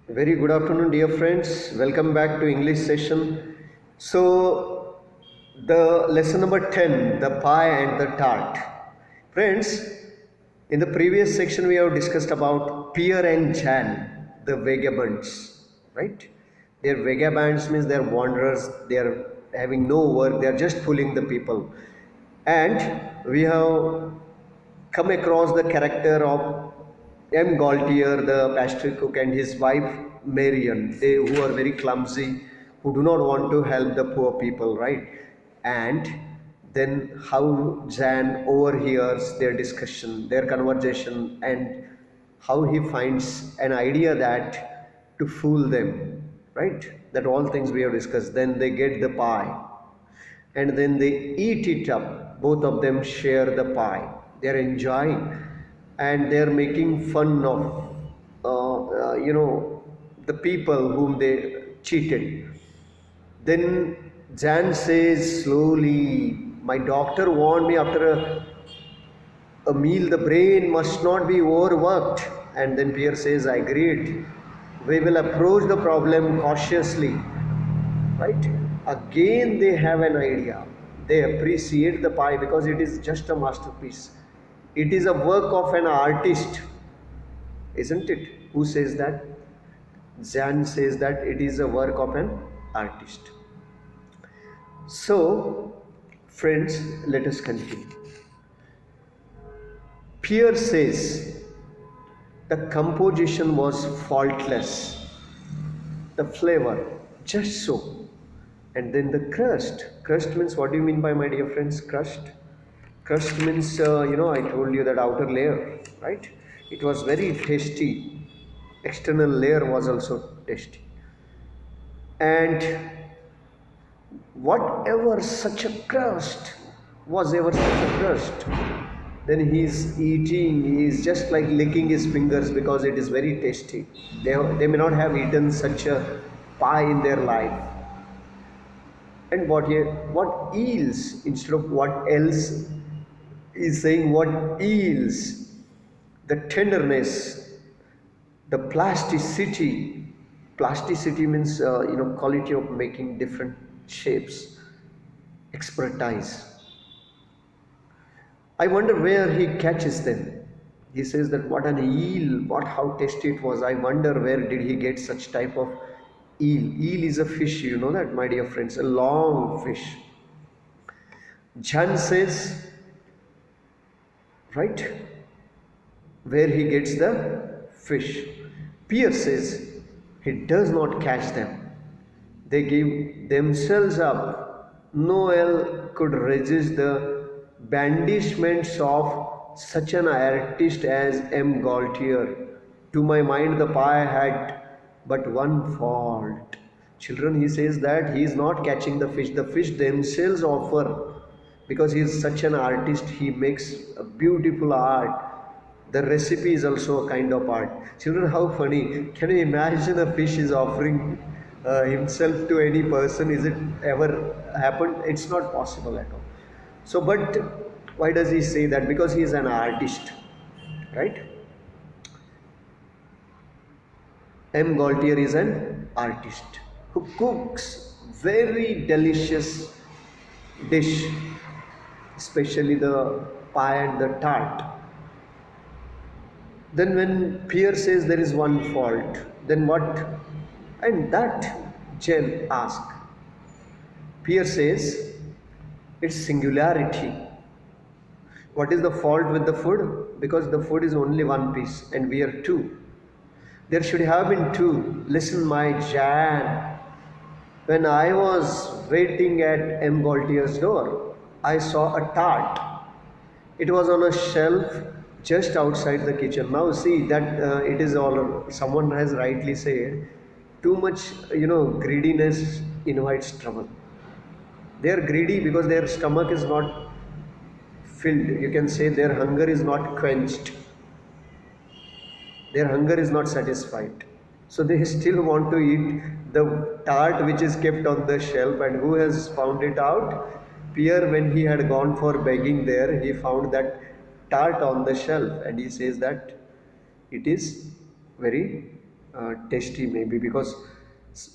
Very good afternoon, dear friends. Welcome back to English session. So, the lesson number 10, the pie and the tart. Friends, in the previous section, we have discussed about Pierre and Jan, the vagabonds, right? They're vagabonds means they're wanderers, they're having no work, they're just fooling the people. And we have come across the character of M. Gaultier, the pastry cook, and his wife Marion, they who are very clumsy, who do not want to help the poor people, right? And then how Jan overhears their discussion, their conversation, and how he finds an idea that to fool them, right? That all things we have discussed. Then they get the pie and then they eat it up. Both of them share the pie. They're enjoying and they're making fun of, the people whom they cheated. Then Jan says slowly, my doctor warned me after a meal the brain must not be overworked. And then Pierre says, I agreed. We will approach the problem cautiously, right? Again they have an idea, they appreciate the pie because it is just a masterpiece, it is a work of an artist, isn't it? Who says that? Jan says that it is a work of an artist. So friends, let us continue. Pierre says the composition was faultless, the flavor just so. And then the crust means, what do you mean by, my dear friends, crust means, I told you that outer layer, right? It was very tasty, external layer was also tasty. And whatever such a crust was ever such a crust, then he's eating, he's just like licking his fingers because it is very tasty. They may not have eaten such a pie in their life. And what yields, instead of what else, is saying what yields the tenderness, the plasticity. Plasticity means quality of making different shapes, expertise. I wonder where he catches them. He says that what an eel, what how tasty it was. I wonder where did he get such type of eel. Eel is a fish, you know that, my dear friends, a long fish. Jan says, right, where he gets the fish. Pierre says he does not catch them. They give themselves up. Noel could resist the blandishments of such an artist as M. Gaultier. To my mind, the pie had but one fault. Children, he says that he is not catching the fish. The fish themselves offer, because he is such an artist, he makes a beautiful art. The recipe is also a kind of art. Children, how funny. Can you imagine a fish is offering himself to any person? Is it ever happened? It's not possible at all. So, but why does he say that? Because he is an artist, right? M. Gaultier is an artist who cooks very delicious dish, especially the pie and the tart. Then when Pierre says there is one fault, then what? And that Jen asks. Pierre says it's singularity. What is the fault with the food? Because the food is only one piece and we are two. There should have been two. Listen, my Jan. When I was waiting at M. Gaultier's door, I saw a tart. It was on a shelf just outside the kitchen. Now see that it is all, someone has rightly said, too much, greediness invites trouble. They are greedy because their stomach is not filled. You can say their hunger is not quenched. Their hunger is not satisfied. So they still want to eat the tart which is kept on the shelf. And who has found it out? Pierre, when he had gone for begging there, he found that tart on the shelf and he says that it is very tasty maybe because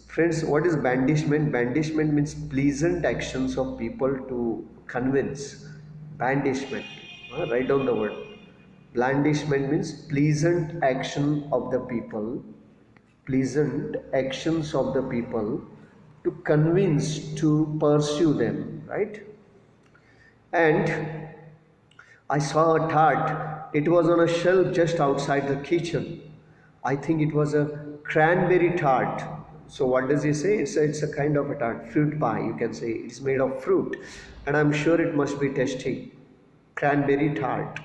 friends, what is bandishment? Bandishment means pleasant actions of people to convince. Bandishment. Write down the word. Blandishment means pleasant action of the people, pleasant actions of the people to convince to pursue them, right? And I saw a tart. It was on a shelf just outside the kitchen. I think it was a cranberry tart. So what does he say? It's a kind of a tart, fruit pie. You can say it's made of fruit, and I'm sure it must be tasty. Cranberry tart,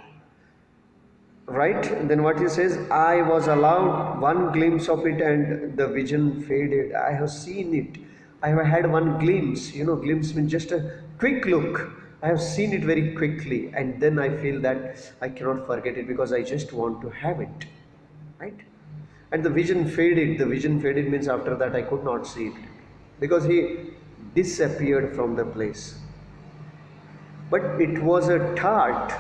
right? And then what he says, I was allowed one glimpse of it, and the vision faded. I have seen it. I have had one glimpse. Glimpse means just a quick look. I have seen it very quickly, and then I feel that I cannot forget it because I just want to have it, right? And the vision faded. The vision faded means after that I could not see it because he disappeared from the place. But it was a tart.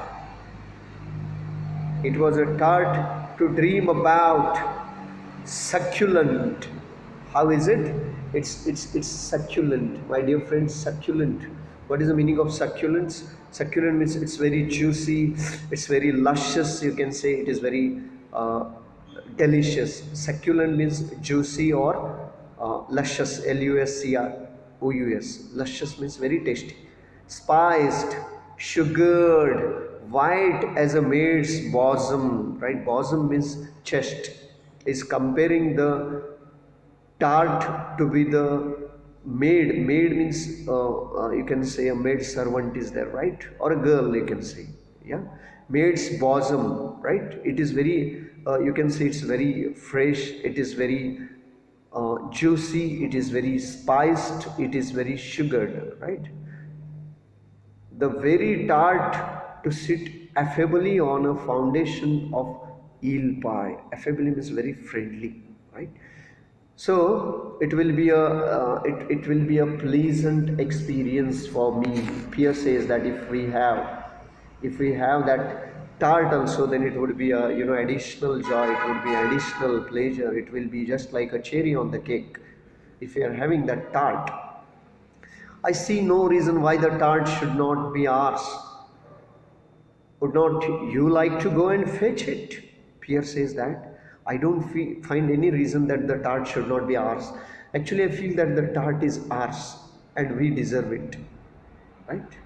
It was a tart to dream about, succulent. How is it? It's succulent, my dear friends. Succulent. What is the meaning of succulents? Succulent means it's very juicy, it's very luscious. You can say it is very delicious. Succulent means juicy or luscious. Luscious. Luscious means very tasty. Spiced, sugared, white as a maid's bosom, right? Bosom means chest. Is comparing the tart to be the maid. Maid means you can say a maid servant is there, right? Or a girl, you can say. Yeah, maid's bosom, right? It is very. You can say it's very fresh. It is very juicy. It is very spiced. It is very sugared, right? The very tart to sit affably on a foundation of eel pie. Affably means very friendly, right? So it will be a pleasant experience for me. Pierre says that if we have that tart also, then it would be a additional joy. It would be additional pleasure. It will be just like a cherry on the cake. If we are having that tart, I see no reason why the tart should not be ours. Would not you like to go and fetch it? Pierre says that. I don't find any reason that the tart should not be ours. Actually, I feel that the tart is ours and we deserve it. Right?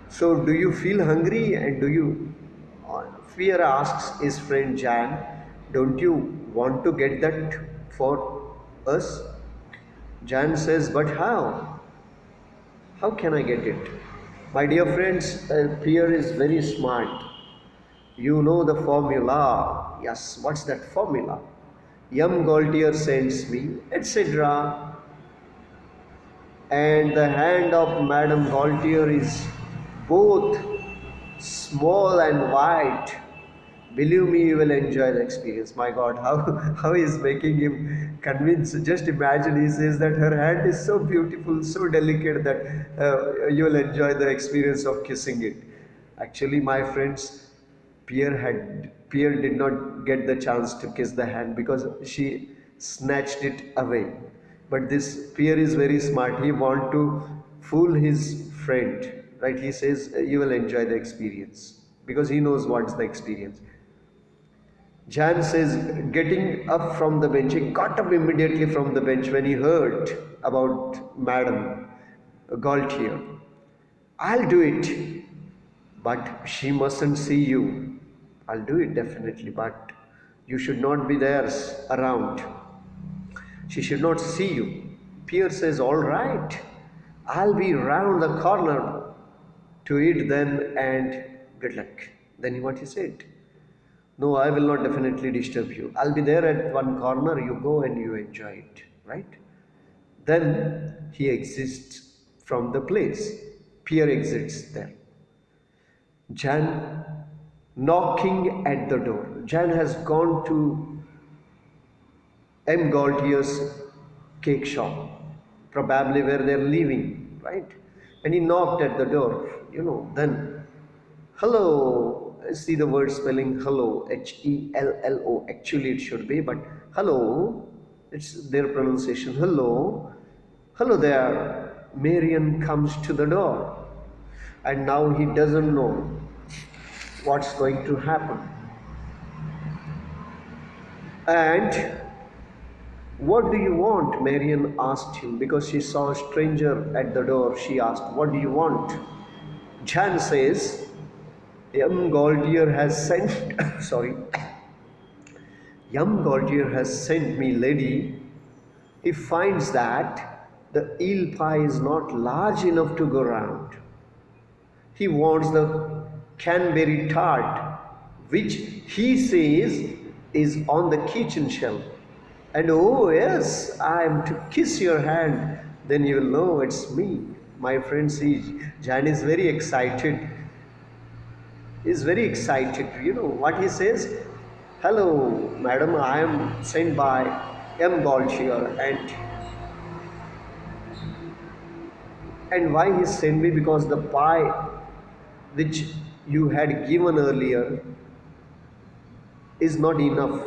So, do you feel hungry and do you? Pierre asks his friend Jan, don't you want to get that for us? Jan says, but how? How can I get it? My dear friends, Pierre is very smart. You know the formula. Yes, what's that formula? Yum Gaultier sends me, etc. And the hand of Madame Gaultier is both small and white. Believe me, you will enjoy the experience. My God, how is making him convinced? Just imagine, he says that her hand is so beautiful, so delicate that you will enjoy the experience of kissing it. Actually, my friends, Pierre did not get the chance to kiss the hand because she snatched it away. But this Pierre is very smart. He want to fool his friend, right? He says you will enjoy the experience because he knows what's the experience. Jan says, getting up from the bench, he got up immediately from the bench when he heard about Madame Gaultier. I'll do it, but she mustn't see you. I'll do it definitely, but you should not be there around. She should not see you. Pierre says, all right, I'll be round the corner to it then and good luck. Then what he said? No, I will not definitely disturb you. I'll be there at one corner, you go and you enjoy it, right? Then he exits from the place. Pierre exits there. Jan knocking at the door. Jan has gone to M. Gaultier's cake shop, probably where they're living, right? And he knocked at the door, then, hello, See the word spelling hello, Hello. Actually, it should be, but hello, it's their pronunciation. Hello, hello there. Marian comes to the door, and now he doesn't know what's going to happen. And what do you want? Marian asked him because she saw a stranger at the door. She asked, what do you want? Jan says, young Gaultier has sent, sorry, young Gaultier has sent me, lady. He finds that the eel pie is not large enough to go round. He wants the Canberry tart, which he says is on the kitchen shelf. And oh, yes, I am to kiss your hand, then you will know it's me. My friend, see, Jan is very excited. He's very excited. You know what he says? Hello, madam, I am sent by M. Gaultier, and why he sent me? Because the pie which you had given earlier is not enough.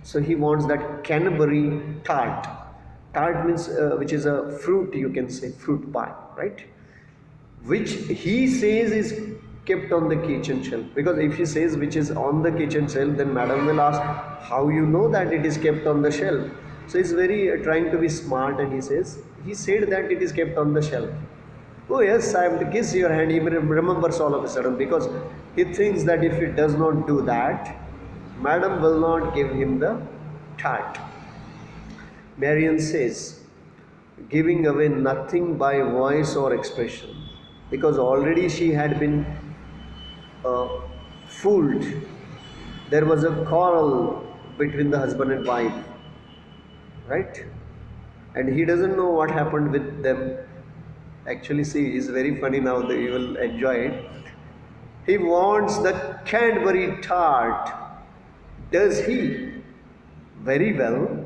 So he wants that Canberry tart. Tart means which is a fruit, you can say fruit pie, right? Which he says is kept on the kitchen shelf. Because if he says which is on the kitchen shelf, then madam will ask how you know that it is kept on the shelf. So he's very trying to be smart, and he said that it is kept on the shelf. Oh, yes, I am to kiss your hand. He remembers all of a sudden because he thinks that if he does not do that, madam will not give him the tart. Marian says, giving away nothing by voice or expression, because already she had been fooled. There was a quarrel between the husband and wife, right? And he doesn't know what happened with them. Actually, see, it's very funny now that you will enjoy it. He wants the Cadbury tart. Does he? Very well.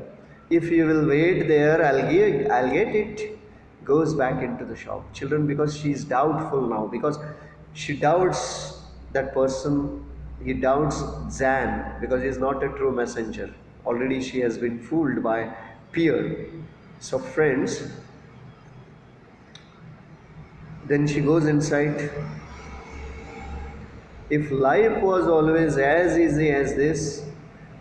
If you will wait there, I'll get it. Goes back into the shop. Children, because she is doubtful now, because she doubts that person. He doubts Zan because he is not a true messenger. Already she has been fooled by Pierre. So, friends, then she goes inside. If life was always as easy as this,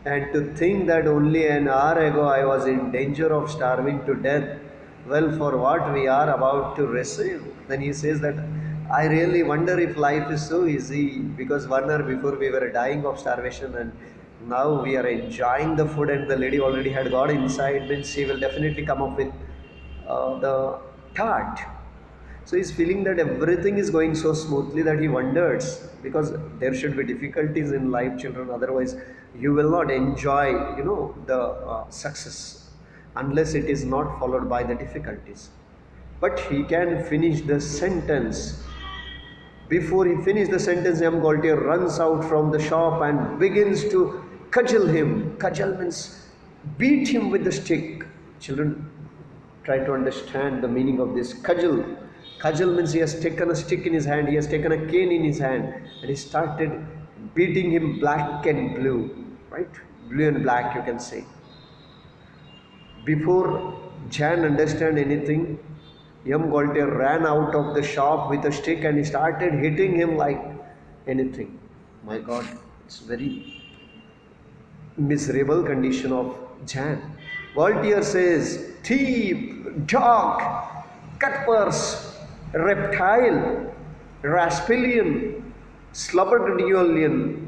and to think that only an hour ago I was in danger of starving to death, well, for what we are about to receive. Then he says that I really wonder if life is so easy, because 1 hour before we were dying of starvation, and now we are enjoying the food, and the lady already had got inside, means she will definitely come up with the tart. So he's feeling that everything is going so smoothly that he wonders, because there should be difficulties in life, children. Otherwise, you will not enjoy, the success unless it is not followed by the difficulties. But he can finish the sentence. Before he finished the sentence, M. Gaultier runs out from the shop and begins to cudgel him. Cudgel means beat him with the stick. Children, try to understand the meaning of this cudgel. Cudgel means he has taken a stick in his hand, he has taken a cane in his hand, and he started beating him black and blue, right? Blue and black, you can say. Before Jan understand anything, M. Gaultier ran out of the shop with a stick and he started hitting him like anything. My God, it's very miserable condition of Jan. Gaultier says, thief, dog, cutpurse, reptile, Raspillion, slubberdigullion,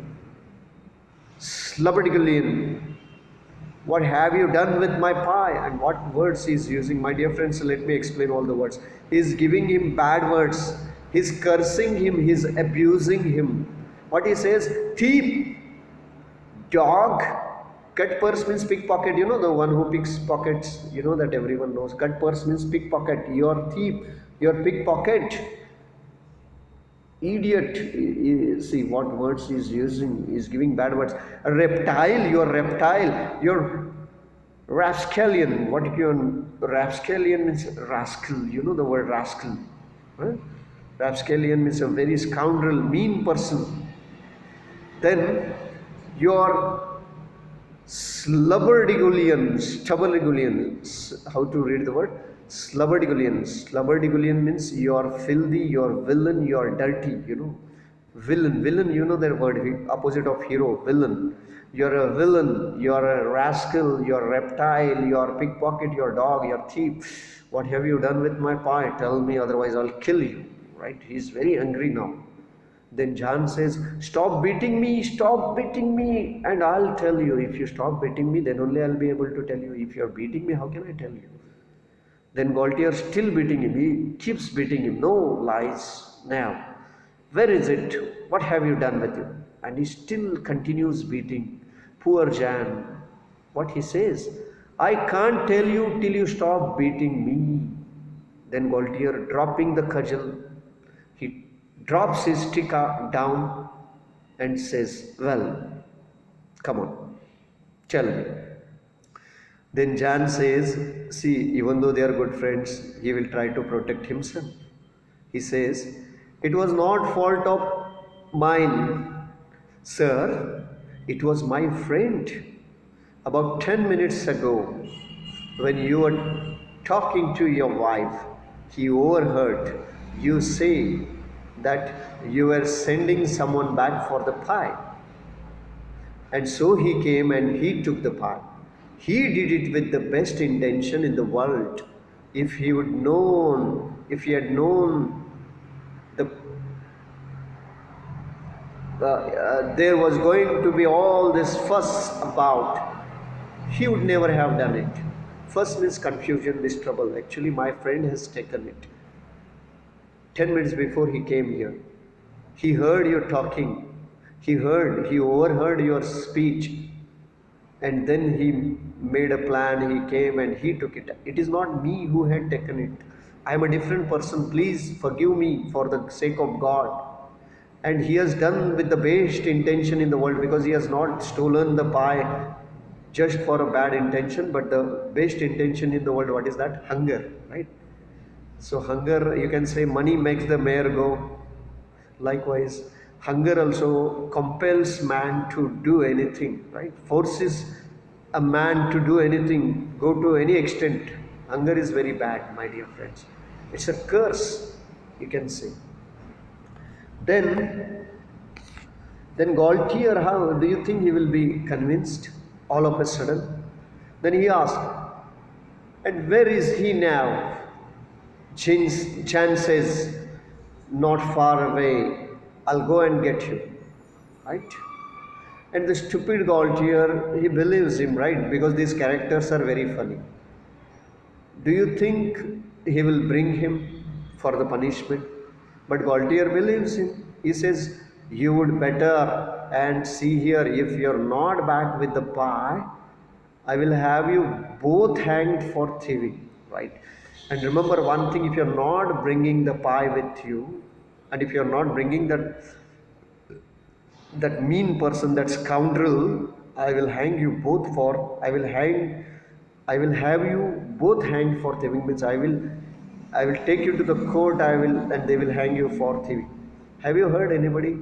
what have you done with my pie? And what words he is using, my dear friends, let me explain all the words. He is giving him bad words, he is cursing him, he is abusing him. What he says, thief, dog, cut purse means pickpocket, the one who picks pockets, that everyone knows. Cut purse means pickpocket, your thief, your pickpocket. Idiot, see what words he is using, he is giving bad words. A reptile, your rapscallion. What rapscallion means rascal, the word rascal. Huh? Rapscallion means a very scoundrel, mean person. Then your stubbordigullion, how to read the word? Slubberdigullion. Slubberdigullion means you are filthy, you are villain, you are dirty, Villain, you know that word, opposite of hero, villain. You're a villain, you're a rascal, you're a reptile, you're a pickpocket, you're a dog, you're a thief. What have you done with my pie? Tell me, otherwise I'll kill you. Right? He's very angry now. Then John says, stop beating me, and I'll tell you. If you stop beating me, then only I'll be able to tell you. If you're beating me, how can I tell you? Then Gaultier still beating him. He keeps beating him. No lies now. Where is it? What have you done with him? And he still continues beating. Poor Jan. What he says? I can't tell you till you stop beating me. Then Gaultier, dropping the cudgel, he drops his stick down and says, well, come on, tell me. Then Jan says, see, even though they are good friends, he will try to protect himself. He says, it was not fault of mine, sir. It was my friend. About 10 minutes ago, when you were talking to your wife, he overheard you say that you were sending someone back for the pie. And so he came and he took the pie. He did it with the best intention in the world. If he had known the there was going to be all this fuss about, he would never have done it. Fuss means confusion, this trouble. Actually, my friend has taken it. 10 minutes before he came here, he heard you talking. He overheard your speech, and then he made a plan. He came and he took it. It is not me who had taken it. I am a different person. Please forgive me for the sake of God. And he has done with the best intention in the world, because he has not stolen the pie just for a bad intention, but the best intention in the world. What is that? Hunger, right? So hunger, you can say money makes the mare go. Likewise, hunger also compels man to do anything, right? Forces a man to do anything, go to any extent. Hunger is very bad, my dear friends. It's a curse, you can say. Then Gaultier, how do you think he will be convinced all of a sudden? Then he asked, and where is he now? Chan says, not far away. I'll go and get him. Right? And the stupid Gaultier, he believes him, right? Because these characters are very funny. Do you think he will bring him for the punishment? But Gaultier believes him. He says, you would better, and see here, if you're not back with the pie, I will have you both hanged for thieving, right? And remember one thing, if you're not bringing the pie with you, and if you're not bringing that mean person, that scoundrel, I will have you both hanged for thieving. Means I will take you to the court, and they will hang you for thieving. Have you heard anybody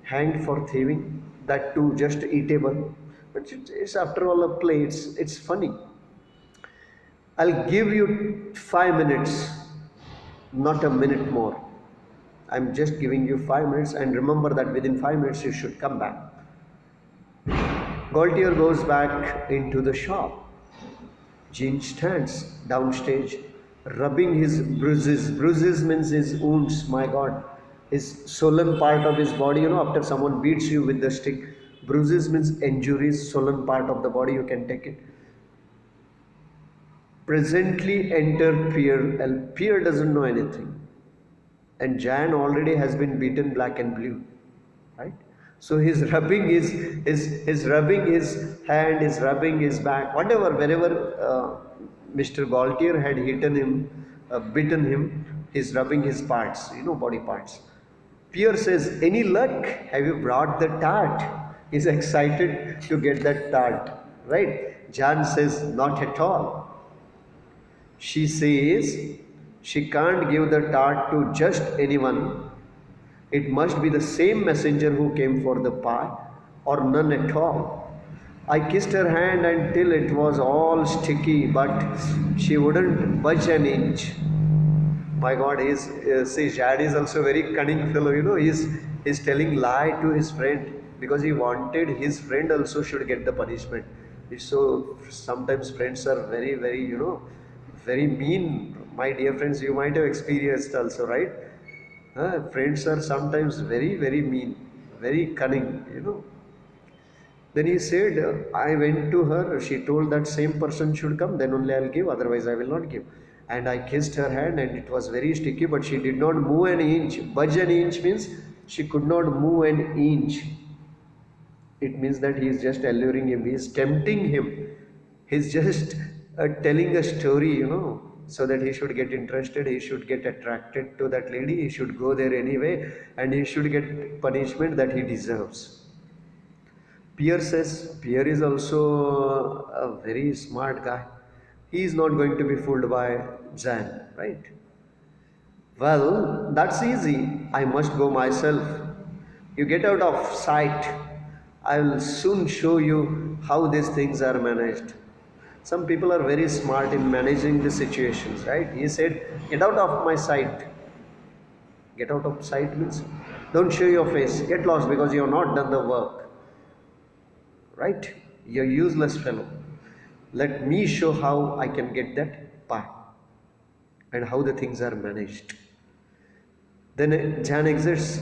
hanged for thieving? That too just eatable. But it's after all a play, it's funny. I'll give you 5 minutes, not a minute more. I'm just giving you 5 minutes, and remember that within 5 minutes you should come back. Gaultier goes back into the shop. Jean stands downstage, rubbing his bruises. Bruises means his wounds, my God. His swollen part of his body, after someone beats you with the stick. Bruises means injuries, swollen part of the body, you can take it. Presently entered Pierre, and Pierre doesn't know anything. And Jan already has been beaten black and blue, right? So he's rubbing his rubbing his hand, he's rubbing his back, wherever Mr. Gaultier had beaten him, he's rubbing his parts, body parts. Pierre says, any luck? Have you brought the tart? He's excited to get that tart, right? Jan says, not at all. She says, she can't give the tart to just anyone. It must be the same messenger who came for the pie. or none at all. I kissed her hand until it was all sticky, but she wouldn't budge an inch. My God, see, Jad is also a very cunning fellow. He's telling lie to his friend because he wanted his friend also should get the punishment. So sometimes friends are very, very, very mean. My dear friends, you might have experienced also, right? Friends are sometimes very, very mean, very cunning. Then he said, I went to her, she told that same person should come, then only I'll give, otherwise I will not give. And I kissed her hand and it was very sticky, but she did not move an inch. Budge an inch means she could not move an inch. It means that he is just alluring him, he is tempting him. He's just telling a story, so that he should get interested, he should get attracted to that lady, he should go there anyway, and he should get punishment that he deserves. Pierre is also a very smart guy. He is not going to be fooled by Jan, right? Well, that's easy. I must go myself. You get out of sight. I will soon show you how these things are managed. Some people are very smart in managing the situations, right? He said, get out of my sight. Get out of sight means don't show your face. Get lost because you have not done the work. Right? You're useless fellow. Let me show how I can get that pie and how the things are managed. Then Jan exits.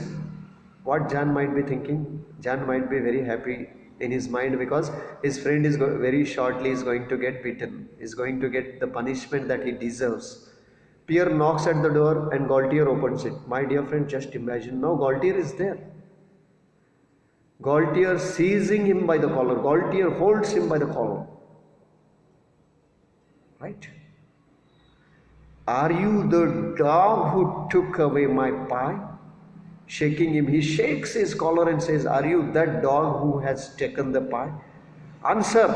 What Jan might be thinking? Jan might be very happy in his mind because his friend is very shortly is going to get beaten. Is going to get the punishment that he deserves. Pierre knocks at the door and Gaultier opens it. My dear friend, just imagine now Gaultier is there. Gaultier seizing him by the collar. Gaultier holds him by the collar. Right? Are you the dog who took away my pie? Shaking him, he shakes his collar and says, are you that dog who has taken the pie? Answer,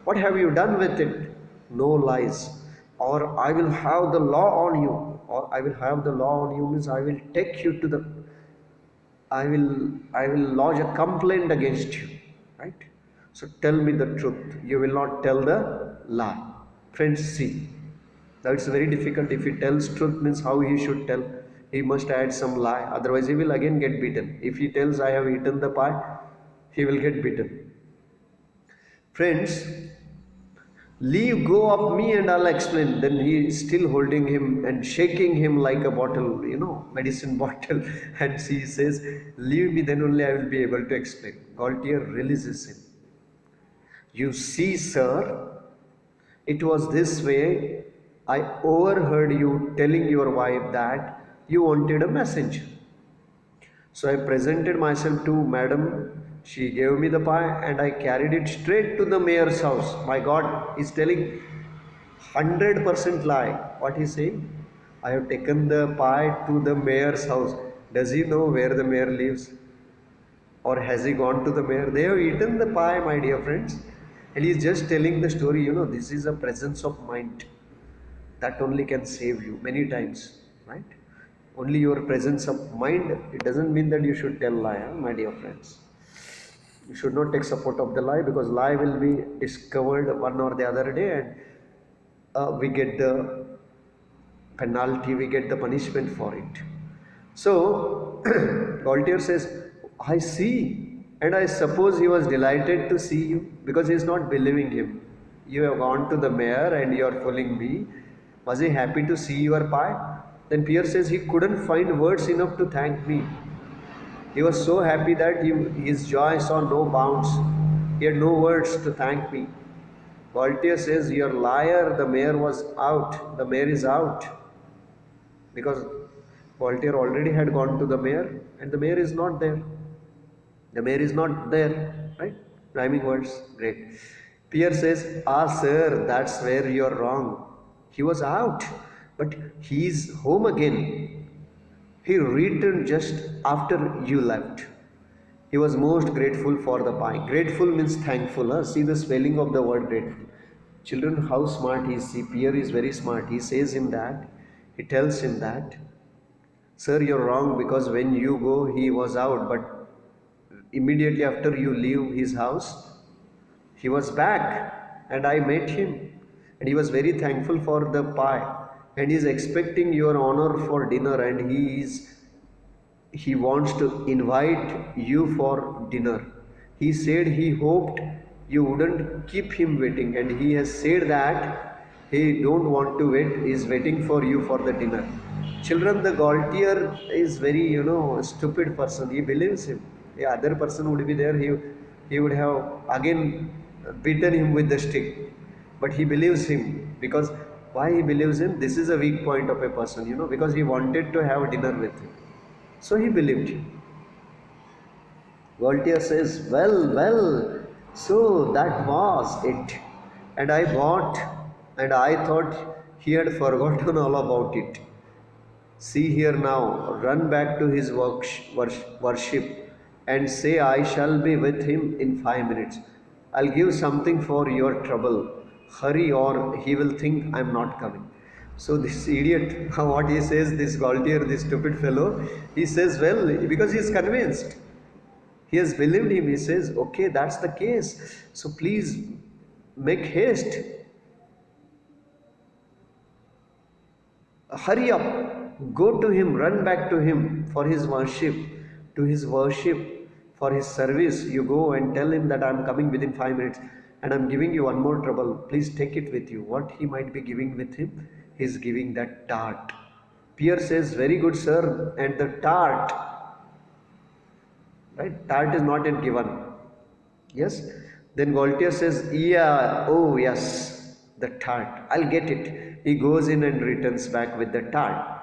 what have you done with it? No lies. Or I will have the law on you. Or I will have the law on you means I will take you to the I will lodge a complaint against you. Right? So tell me the truth. You will not tell the lie. Friends, see. Now it's very difficult. If he tells truth means how he should tell. He must add some lie. Otherwise he will again get beaten. If he tells I have eaten the pie, he will get beaten. Friends, leave go of me and I'll explain. Then he is still holding him and shaking him like a bottle, medicine bottle. And she says, leave me, then only I will be able to explain. Gaultier releases him. You see, sir, it was this way. I overheard you telling your wife that you wanted a messenger. So I presented myself to madam. She gave me the pie and I carried it straight to the mayor's house. My God, he's telling 100% lie. What he's saying? I have taken the pie to the mayor's house. Does he know where the mayor lives? Or has he gone to the mayor? They have eaten the pie, my dear friends. And he's just telling the story, this is a presence of mind. That only can save you many times, right? Only your presence of mind, it doesn't mean that you should tell lie, my dear friends. You should not take support of the lie because lie will be discovered one or the other day and we get the penalty, we get the punishment for it. So, Gaultier says, I see, and I suppose he was delighted to see you because he is not believing him. You have gone to the mayor and you are fooling me. Was he happy to see your pie? Then Pierre says he couldn't find words enough to thank me. He was so happy that his joy saw no bounds. He had no words to thank me. Gaultier says, you're a liar, the mayor was out. The mayor is out. Because Gaultier already had gone to the mayor and the mayor is not there. The mayor is not there, right? Rhyming words, great. Pierre says, sir, that's where you're wrong. He was out, but he's home again. He returned just after you left. He was most grateful for the pie. Grateful means thankful. Huh? See the spelling of the word grateful. Children, how smart he is. See, Pierre is very smart. He says him that. He tells him that. Sir, you're wrong because when you go, he was out, but immediately after you leave his house, he was back and I met him and he was very thankful for the pie and he is expecting your honor for dinner and he wants to invite you for dinner. He said he hoped you wouldn't keep him waiting, and he has said that he don't want to wait, he is waiting for you for the dinner. Children, the Gaultier is very, stupid person. He believes him. The other person would be there, he would have again beaten him with the stick. But he believes him because why he believes him? This is a weak point of a person, because he wanted to have dinner with him. So he believed him. Voltaire says, well, so that was it. And I bought, and I thought he had forgotten all about it. See here now, run back to his worship and say, I shall be with him in 5 minutes. I'll give something for your trouble. Hurry, or he will think I'm not coming. So, this idiot, what he says, this Gaultier, this stupid fellow, he says, well, because he is convinced. He has believed him. He says, okay, that's the case. So, please make haste. Hurry up, go to him, run back to him for his worship, for his service. You go and tell him that I'm coming within 5 minutes and I'm giving you one more trouble. Please take it with you. What he might be giving with him? He's giving that tart. Pierre says, very good, sir. And the tart, right? Tart is not yet given. Yes? Then Gaultier says, yeah, oh yes, the tart. I'll get it. He goes in and returns back with the tart.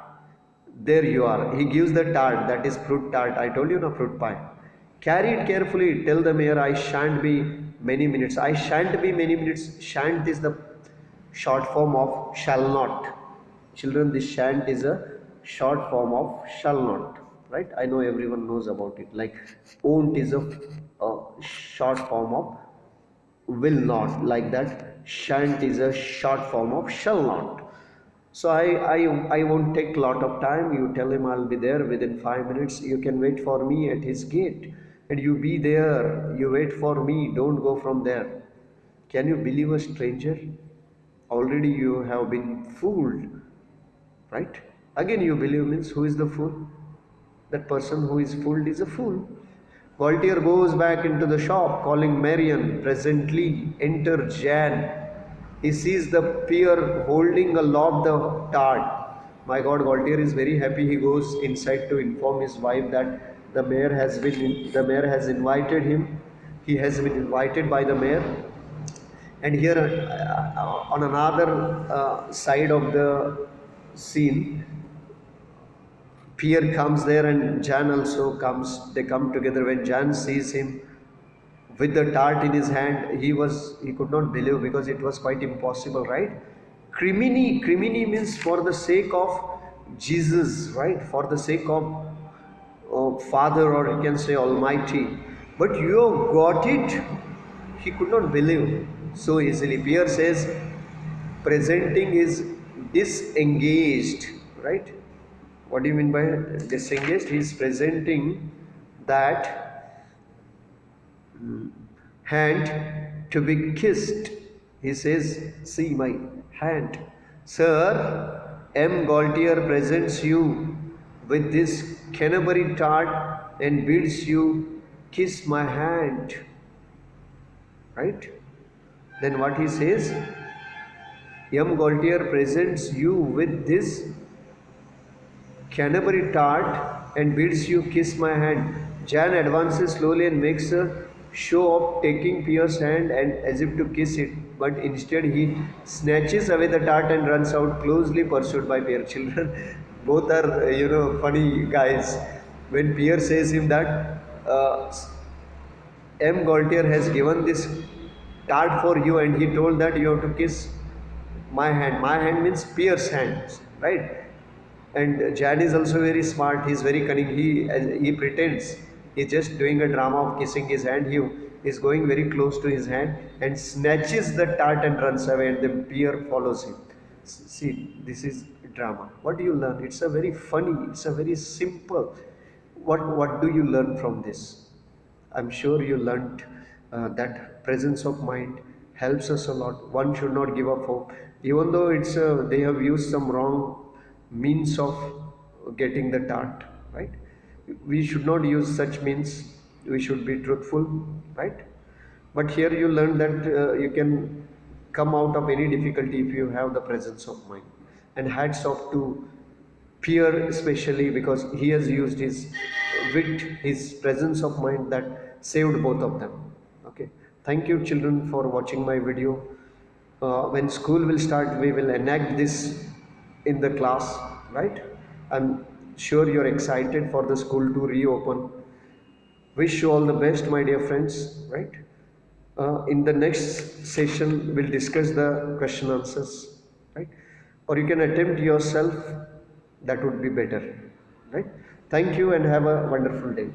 There you are. He gives the tart, that is fruit tart. I told you, no, fruit pie. Carry it carefully. Tell the mayor I shan't be many minutes. I shan't be many minutes. Shan't is the short form of shall not. Children, this shan't is a short form of shall not. Right? I know everyone knows about it. Like won't is a short form of will not. Like that, shan't is a short form of shall not. So I won't take a lot of time. You tell him I'll be there within 5 minutes. You can wait for me at his gate. And you be there. You wait for me. Don't go from there. Can you believe a stranger? Already you have been fooled. Right? Again you believe means who is the fool? That person who is fooled is a fool. Gaultier goes back into the shop calling Marion. Presently enter Jan. He sees the peer holding aloft the tart. My God, Gaultier is very happy. He goes inside to inform his wife that the mayor has invited him. He has been invited by the mayor. And here on another side of the scene, Pierre comes there and Jan also comes. They come together. When Jan sees him with the tart in his hand, he could not believe because it was quite impossible, right? Crimini means for the sake of Jesus, right? For the sake of Father, or you can say Almighty. But you have got it. He could not believe so easily. Pierre says, presenting is disengaged, right? What do you mean by disengaged? He is presenting that hand to be kissed. He says, see my hand. Sir, M. Gaultier presents you with this Canterbury tart and bids you kiss my hand. Right? Then what he says? M. Gaultier presents you with this Canterbury tart and bids you kiss my hand. Jan advances slowly and makes a show of taking Pierre's hand and as if to kiss it, but instead he snatches away the tart and runs out, closely pursued by Pierre. Children, both are funny guys. When Pierre says him that M. Gaultier has given this tart for you and he told that you have to kiss my hand. My hand means Pierre's hand, right? And Jan is also very smart. He is very cunning. He pretends he's just doing a drama of kissing his hand. He is going very close to his hand and snatches the tart and runs away. And then Pierre follows him. See, this is drama. What do you learn? It's a very funny. It's a very simple. What do you learn from this? I'm sure you learnt that presence of mind helps us a lot. One should not give up hope, even though they have used some wrong means of getting the tart, right? We should not use such means. We should be truthful, right? But here you learn that you can come out of any difficulty if you have the presence of mind. And hats off to Pierre, especially because he has used his wit, his presence of mind that saved both of them. Okay. Thank you, children, for watching my video. When school will start, we will enact this in the class, right? I'm sure you're excited for the school to reopen. Wish you all the best, my dear friends, right? In the next session, we'll discuss the question answers, right? Or you can attempt yourself, that would be better, right? Thank you and have a wonderful day.